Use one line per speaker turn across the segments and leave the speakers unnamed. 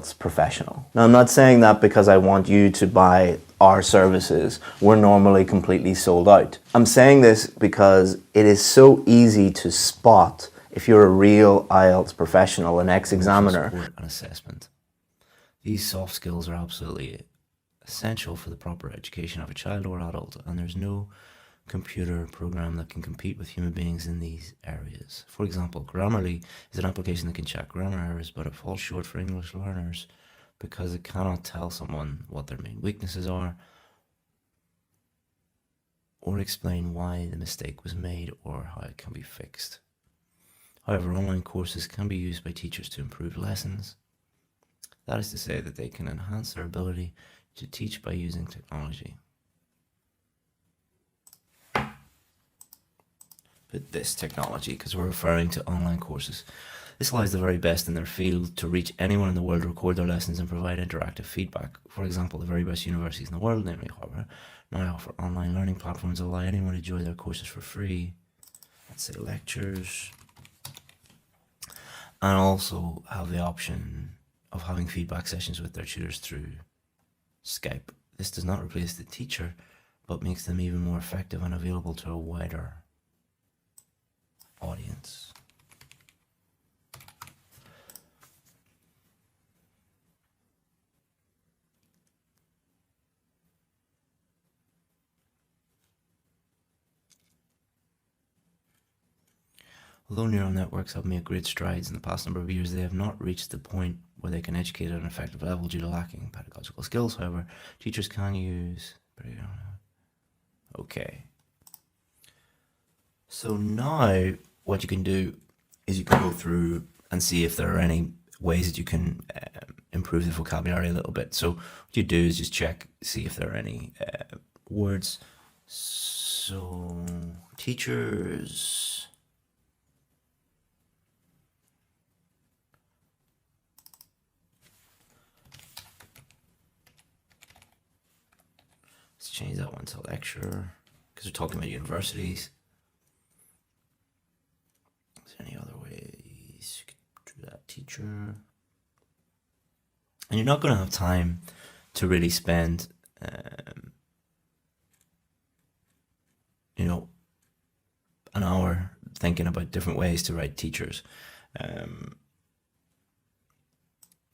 It's professional. Now, I'm not saying that because I want you to buy our services. We're normally completely sold out. I'm saying this because it is so easy to spot if you're a real IELTS professional, an ex-examiner.
Support and assessment. These soft skills are absolutely essential for the proper education of a child or adult, and there's no computer program that can compete with human beings in these areas. For example, Grammarly is an application that can check grammar errors, but it falls short for English learners because it cannot tell someone what their main weaknesses are or explain why the mistake was made or how it can be fixed. However, online courses can be used by teachers to improve lessons. That is to say that they can enhance their ability to teach by using technology. But this technology, because we're referring to online courses. This allows the very best in their field to reach anyone in the world, record their lessons and provide interactive feedback. For example, the very best universities in the world, namely Harvard, now offer online learning platforms that allow anyone to join their courses for free. Let's say lectures. And also have the option of having feedback sessions with their tutors through Skype. This does not replace the teacher, but makes them even more effective and available to a wider audience. Although neural networks have made great strides in the past number of years, they have not reached the point where they can educate at an effective level due to lacking pedagogical skills. However, teachers can use... Okay. So now what you can do is you can go through and see if there are any ways that you can improve the vocabulary a little bit. So what you do is just check, see if there are any words. So teachers... Let's change that one to lecture, because we're talking about universities. Is there any other ways you could do that? Teacher. And you're not going to have time to really spend, an hour thinking about different ways to write teachers.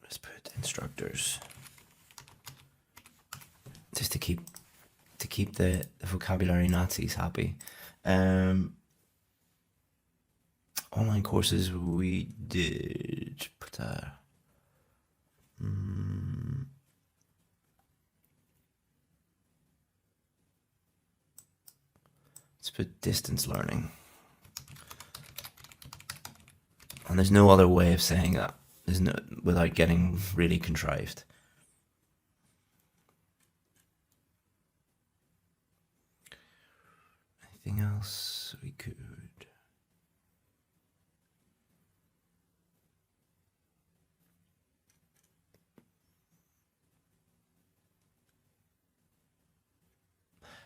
Let's put instructors, just to keep the vocabulary Nazis happy. Online courses, we did put that. Let's put distance learning. And there's no other way of saying that. There's no, without getting really contrived. Anything else we could?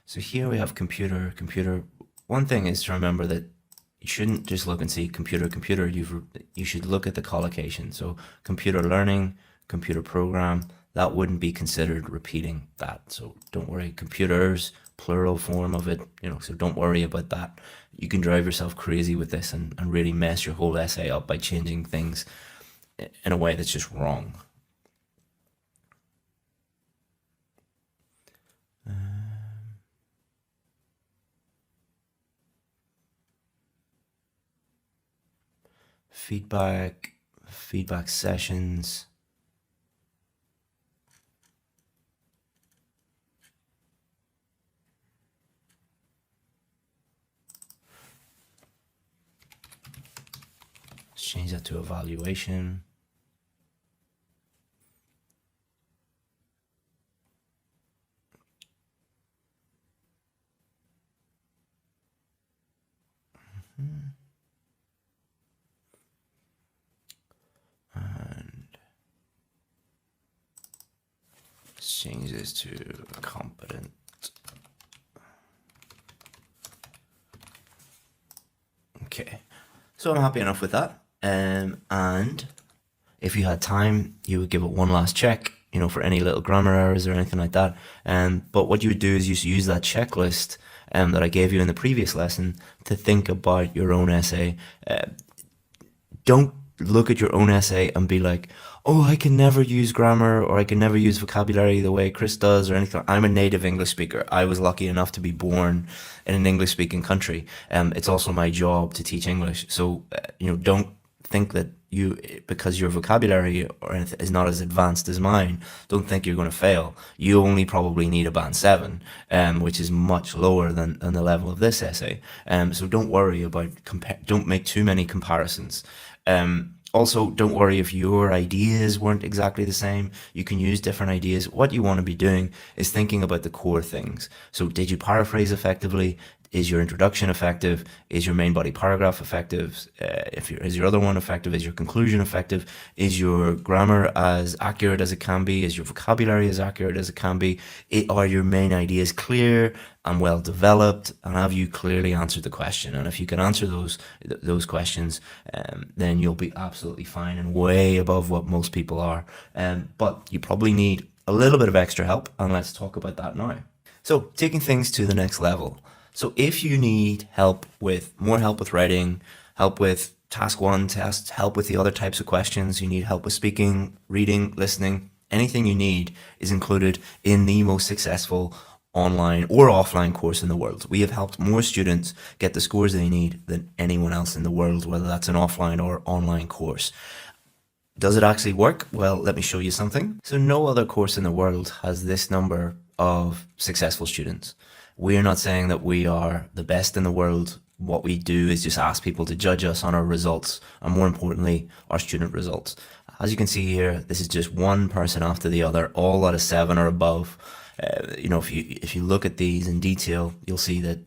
So here we have computer. One thing is to remember that you shouldn't just look and see computer. You should look at the collocation. So computer learning, computer program, that wouldn't be considered repeating that. So don't worry, computers, plural form of it, so don't worry about that. You can drive yourself crazy with this and really mess your whole essay up by changing things in a way that's just wrong. Feedback sessions. Let's change that to evaluation. And let's change this to competent. Okay, so I'm happy enough with that. And If you had time, you would give it one last check, for any little grammar errors or anything like that. But what you would do is you use that checklist that I gave you in the previous lesson to think about your own essay. Don't look at your own essay and be like, oh, I can never use grammar, or I can never use vocabulary the way Chris does, or anything. I'm a native English speaker. I was lucky enough to be born in an English speaking country. It's also my job to teach English. So, don't think that because your vocabulary is not as advanced as mine, don't think you're going to fail. You only probably need a band 7, which is much lower than the level of this essay. So don't worry about, don't make too many comparisons. Also, don't worry if your ideas weren't exactly the same. You can use different ideas. What you want to be doing is thinking about the core things. So did you paraphrase effectively? Is your introduction effective? Is your main body paragraph effective? Is your other one effective? Is your conclusion effective? Is your grammar as accurate as it can be? Is your vocabulary as accurate as it can be? Are your main ideas clear and well developed? And have you clearly answered the question? And if you can answer those questions, then you'll be absolutely fine and way above what most people are. But you probably need a little bit of extra help, and let's talk about that now. So taking things to the next level. So if you need more help with writing, help with task 1 tests, help with the other types of questions, you need help with speaking, reading, listening, anything you need is included in the most successful online or offline course in the world. We have helped more students get the scores they need than anyone else in the world, whether that's an offline or online course. Does it actually work? Well, let me show you something. So no other course in the world has this number of successful students. We are not saying that we are the best in the world. What we do is just ask people to judge us on our results, and more importantly, our student results. As you can see here, this is just one person after the other, all at a 7 or above. If you look at these in detail, you'll see that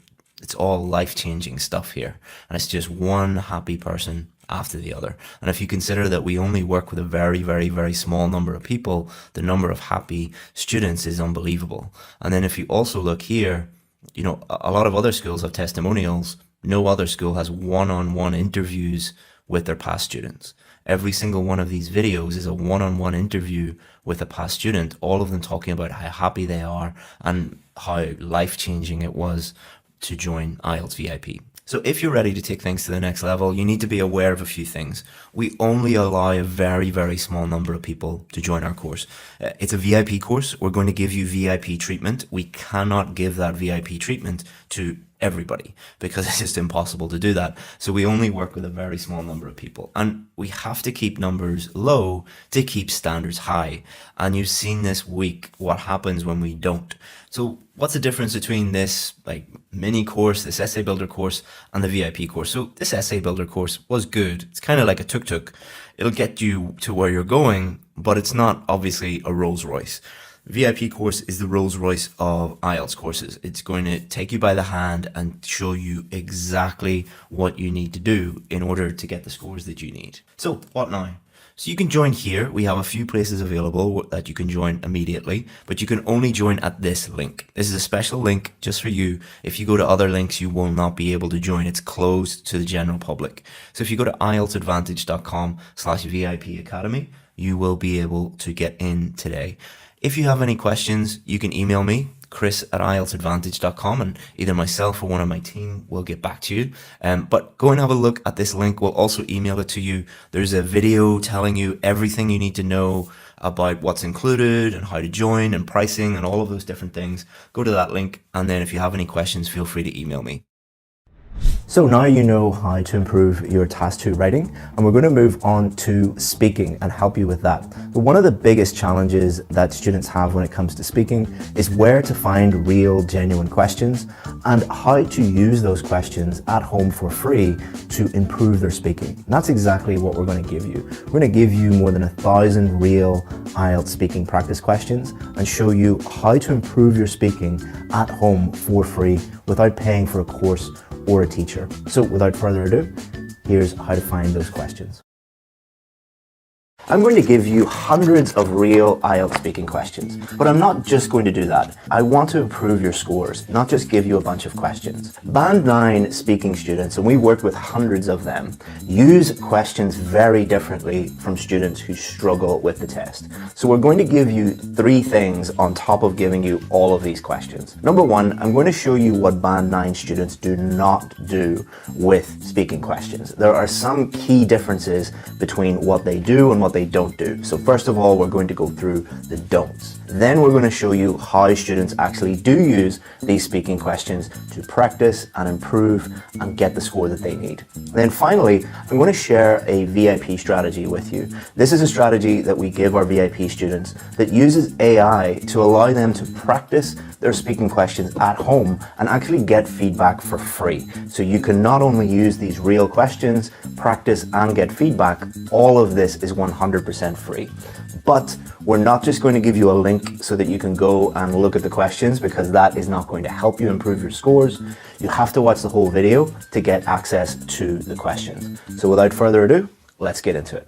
it's all life-changing stuff here, and it's just one happy person after the other. And if you consider that we only work with a very, very, very small number of people, the number of happy students is unbelievable. And then if you also look here, a lot of other schools have testimonials. No other school has one-on-one interviews with their past students. Every single one of these videos is a one-on-one interview with a past student, all of them talking about how happy they are and how life-changing it was to join IELTS VIP. So if you're ready to take things to the next level, you need to be aware of a few things. We only allow a very, very small number of people to join our course. It's a VIP course. We're going to give you VIP treatment. We cannot give that VIP treatment to everybody because it's just impossible to do that. So we only work with a very small number of people, and we have to keep numbers low to keep standards high. And you've seen this week what happens when we don't. So what's the difference between this mini course, this essay builder course, and the VIP course? So this essay builder course was good. It's kind of like a tuk-tuk. It'll get you to where you're going, but it's not obviously a Rolls Royce. VIP course is the Rolls Royce of IELTS courses. It's going to take you by the hand and show you exactly what you need to do in order to get the scores that you need. So what now? So you can join here. We have a few places available that you can join immediately, but you can only join at this link. This is a special link just for you. If you go to other links, you will not be able to join. It's closed to the general public. So if you go to IELTSadvantage.com/VIP Academy, you will be able to get in today. If you have any questions, you can email me, chris@IELTSadvantage.com, and either myself or one of my team will get back to you. But go and have a look at this link. We'll also email it to you. There's a video telling you everything you need to know about what's included and how to join and pricing and all of those different things. Go to that link, and then if you have any questions, feel free to email me.
So now you know how to improve your Task 2 writing, and we're going to move on to speaking and help you with that. But one of the biggest challenges that students have when it comes to speaking is where to find real, genuine questions and how to use those questions at home for free to improve their speaking. And that's exactly what we're going to give you. We're going to give you more than 1,000 real IELTS speaking practice questions and show you how to improve your speaking at home for free without paying for a course or a teacher. So without further ado, here's how to find those questions. I'm going to give you hundreds of real IELTS speaking questions, but I'm not just going to do that. I want to improve your scores, not just give you a bunch of questions. Band 9 speaking students, and we worked with hundreds of them, use questions very differently from students who struggle with the test. So we're going to give you 3 things on top of giving you all of these questions. Number 1, I'm going to show you what Band 9 students do not do with speaking questions. There are some key differences between what they do and what they don't do. So first of all, we're going to go through the don'ts. Then we're going to show you how students actually do use these speaking questions to practice and improve and get the score that they need. Then finally, I'm going to share a VIP strategy with you. This is a strategy that we give our VIP students that uses AI to allow them to practice their speaking questions at home and actually get feedback for free. So you can not only use these real questions, practice and get feedback. All of this is 100% free. But we're not just going to give you a link so that you can go and look at the questions, because that is not going to help you improve your scores. You have to watch the whole video to get access to the questions. So without further ado, let's get into it.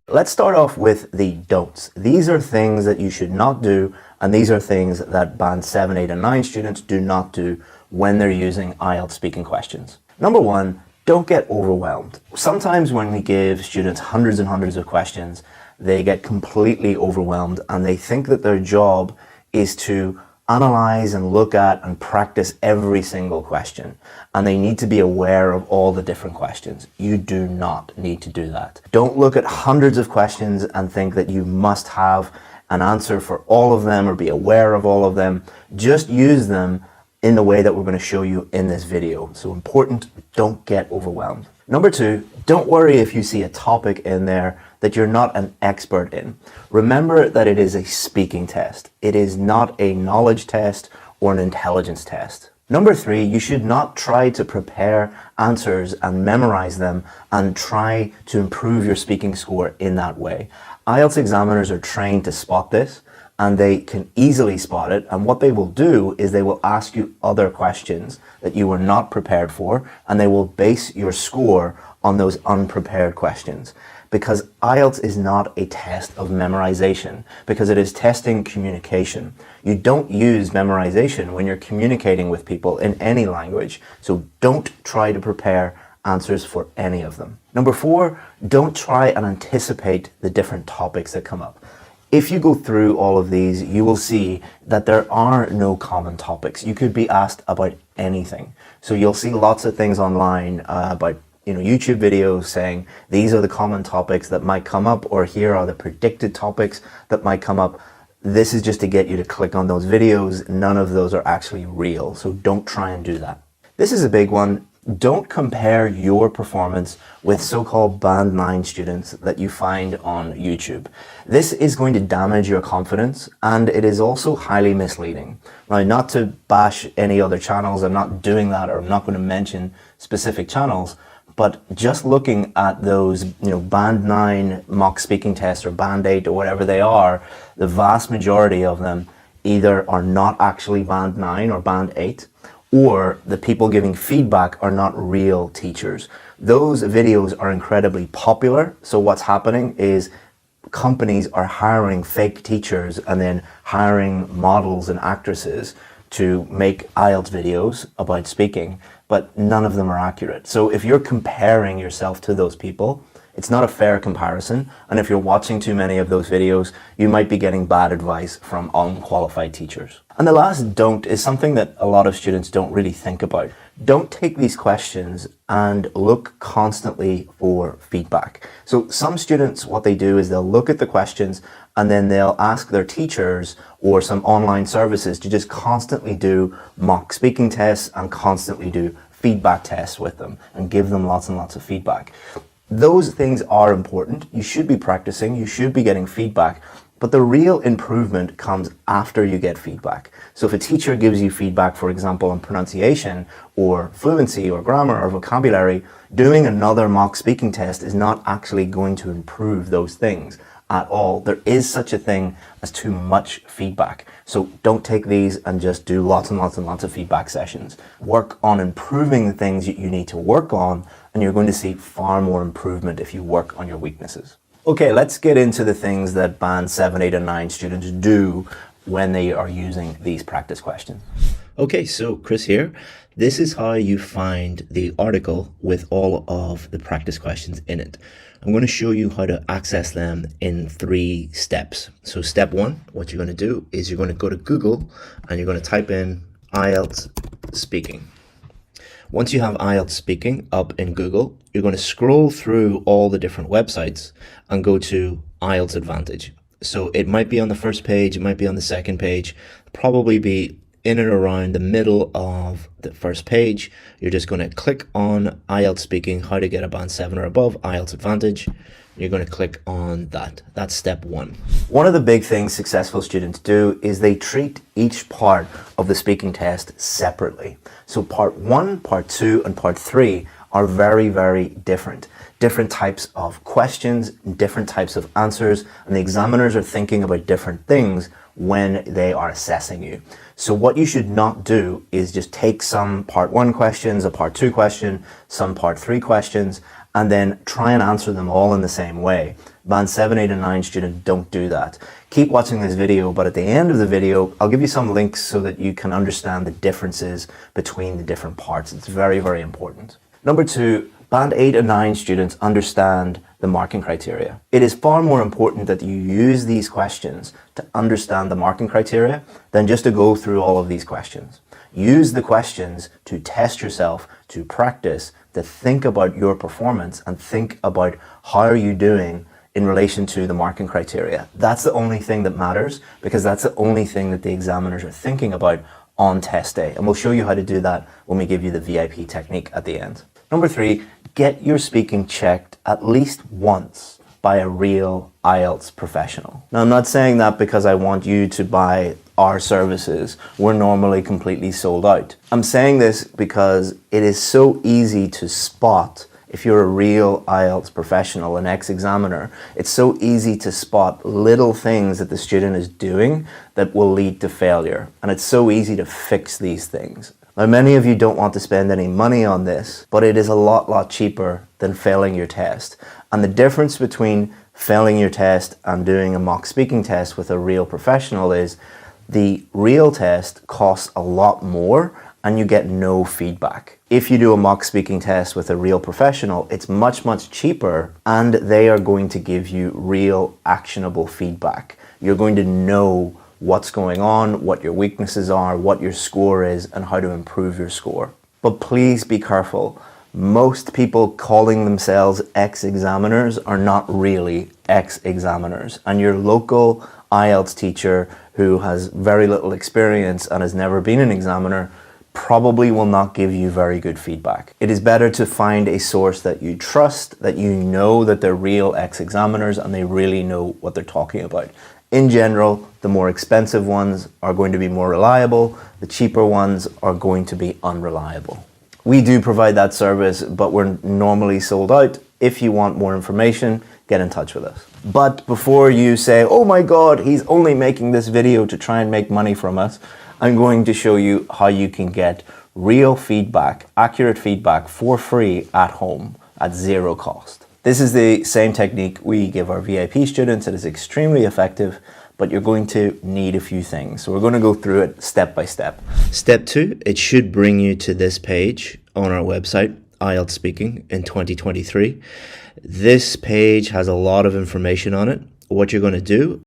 Let's start off with the don'ts. These are things that you should not do, and these are things that Band 7, 8 and 9 students do not do when they're using IELTS speaking questions. Number 1, don't get overwhelmed. Sometimes when we give students hundreds and hundreds of questions, they get completely overwhelmed and they think that their job is to analyze and look at and practice every single question, and they need to be aware of all the different questions. You do not need to do that. Don't look at hundreds of questions and think that you must have an answer for all of them or be aware of all of them. Just use them in the way that we're going to show you in this video. So important, don't get overwhelmed. Number 2, don't worry if you see a topic in there that you're not an expert in. Remember that it is a speaking test. It is not a knowledge test or an intelligence test. Number 3, you should not try to prepare answers and memorize them and try to improve your speaking score in that way. IELTS examiners are trained to spot this, and they can easily spot it, and what they will do is they will ask you other questions that you were not prepared for, and they will base your score on those unprepared questions. Because IELTS is not a test of memorization, because it is testing communication. You don't use memorization when you're communicating with people in any language, so don't try to prepare answers for any of them. Number 4, don't try and anticipate the different topics that come up. If you go through all of these, you will see that there are no common topics. You could be asked about anything. So you'll see lots of things online about YouTube videos saying these are the common topics that might come up, or here are the predicted topics that might come up. This is just to get you to click on those videos. None of those are actually real, so don't try and do that. This is a big one. Don't compare your performance with so-called Band 9 students that you find on YouTube. This is going to damage your confidence, and it is also highly misleading. Now, not to bash any other channels, I'm not doing that, or I'm not going to mention specific channels, but just looking at those, Band 9 mock speaking tests or Band 8 or whatever they are, the vast majority of them either are not actually Band 9 or Band 8, or the people giving feedback are not real teachers. Those videos are incredibly popular. So what's happening is companies are hiring fake teachers and then hiring models and actresses to make IELTS videos about speaking, but none of them are accurate. So if you're comparing yourself to those people, it's not a fair comparison, and if you're watching too many of those videos, you might be getting bad advice from unqualified teachers. And the last don't is something that a lot of students don't really think about. Don't take these questions and look constantly for feedback. So some students, what they do is they'll look at the questions and then they'll ask their teachers or some online services to just constantly do mock speaking tests and constantly do feedback tests with them and give them lots and lots of feedback. Those things are important. You should be practicing, you should be getting feedback, but the real improvement comes after you get feedback. So if a teacher gives you feedback, for example, on pronunciation or fluency or grammar or vocabulary, doing another mock speaking test is not actually going to improve those things at all. There is such a thing as too much feedback. So don't take these and just do lots and lots and lots of feedback sessions. Work on improving the things that you need to work on, and you're going to see far more improvement if you work on your weaknesses. Okay, let's get into the things that Band 7, 8, and 9 students do when they are using these practice questions.
Okay, so Chris here. This is how you find the article with all of the practice questions in it. I'm going to show you how to access them in 3 steps. So step 1, what you're going to do is you're going to go to Google and you're going to type in IELTS speaking. Once you have IELTS speaking up in Google, you're going to scroll through all the different websites and go to IELTS Advantage. So it might be on the first page, it might be on the second page, probably be in and around the middle of the first page. You're just going to click on IELTS speaking, how to get a band 7 or above, IELTS Advantage. You're going to click on that. That's step 1.
One of the big things successful students do is they treat each part of the speaking test separately. So part 1, part 2, and part 3 are very, very different. Different types of questions, different types of answers, and the examiners are thinking about different things when they are assessing you. So what you should not do is just take some part 1 questions, a part 2 question, some part 3 questions, and then try and answer them all in the same way. Band 7, 8, and 9 students don't do that. Keep watching this video, but at the end of the video, I'll give you some links so that you can understand the differences between the different parts. It's very, very important. Number 2, Band 8 and 9 students understand the marking criteria. It is far more important that you use these questions to understand the marking criteria than just to go through all of these questions. Use the questions to test yourself, to practice, to think about your performance and think about how are you doing in relation to the marking criteria. That's the only thing that matters, because that's the only thing that the examiners are thinking about on test day. And we'll show you how to do that when we give you the VIP technique at the end. Number 3, get your speaking checked at least once by a real IELTS professional. Now, I'm not saying that because I want you to buy our services. We're normally completely sold out. I'm saying this because it is so easy to spot if you're a real IELTS professional, an ex-examiner. It's so easy to spot little things that the student is doing that will lead to failure. And it's so easy to fix these things. Now, many of you don't want to spend any money on this, but it is a lot cheaper than failing your test. And the difference between failing your test and doing a mock speaking test with a real professional is the real test costs a lot more and you get no feedback. If you do a mock speaking test with a real professional, it's much cheaper and they are going to give you real actionable feedback. You're going to know what's going on, what your weaknesses are, what your score is, and how to improve your score. But please be careful. Most people calling themselves ex-examiners are not really ex-examiners. And your local IELTS teacher who has very little experience and has never been an examiner probably will not give you very good feedback. It is better to find a source that you trust, that you know that they're real ex-examiners and they really know what they're talking about. In general, the more expensive ones are going to be more reliable, the cheaper ones are going to be unreliable. We do provide that service, but we're normally sold out. If you want more information, get in touch with us. But before you say, oh my God, he's only making this video to try and make money from us, I'm going to show you how you can get real feedback, accurate feedback for free at home at 0 cost. This is the same technique we give our VIP students. It is extremely effective, but you're going to need a few things. So we're going to go through it step by step.
Step 2, it should bring you to this page on our website, IELTS Speaking in 2023. This page has a lot of information on it. What you're going to do